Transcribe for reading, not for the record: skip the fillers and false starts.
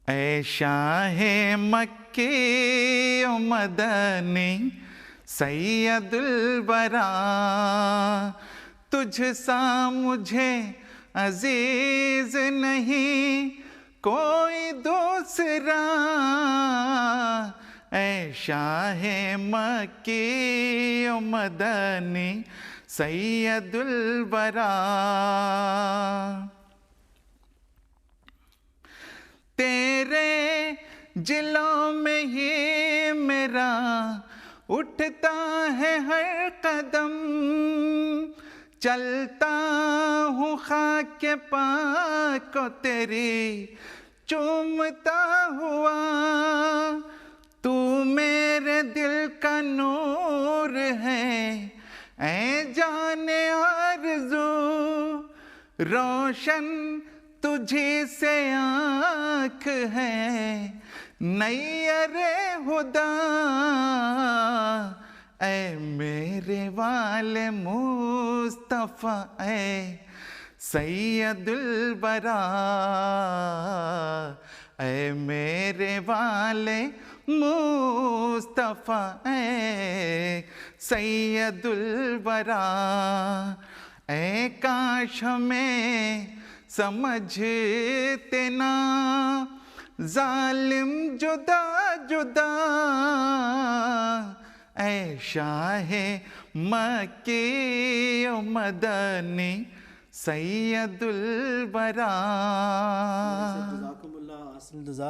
ऐ शाहे मक्के ओ मदनी सैयदुल वरा, तुझ सा मुझे अजीज नहीं कोई दूसरा। ऐ शाहे मक्के ओ मदनी सैयदुल वरा। तेरे जिलों में ही मेरा उठता है हर कदम, चलता हूँ खाक के पाक को तेरी चूमता हुआ। तू मेरे दिल का नूर है ऐ जाने आरज़ू, रोशन तुझी से आँख है नैयरे हुदा। ऐ मेरे वाले मुस्तफ़ा ऐ सैयदुल वरा, ऐ मेरे वाले मुस्तफ़ा ऐ सैयदुल वरा। ऐ काश हमें समझते ना जालिम जुदा जुदा। ऐ शाहे मक्के ओ मदनी सैयदुल वरा। जज़ाकुमुल्लाह अहसन जज़ा।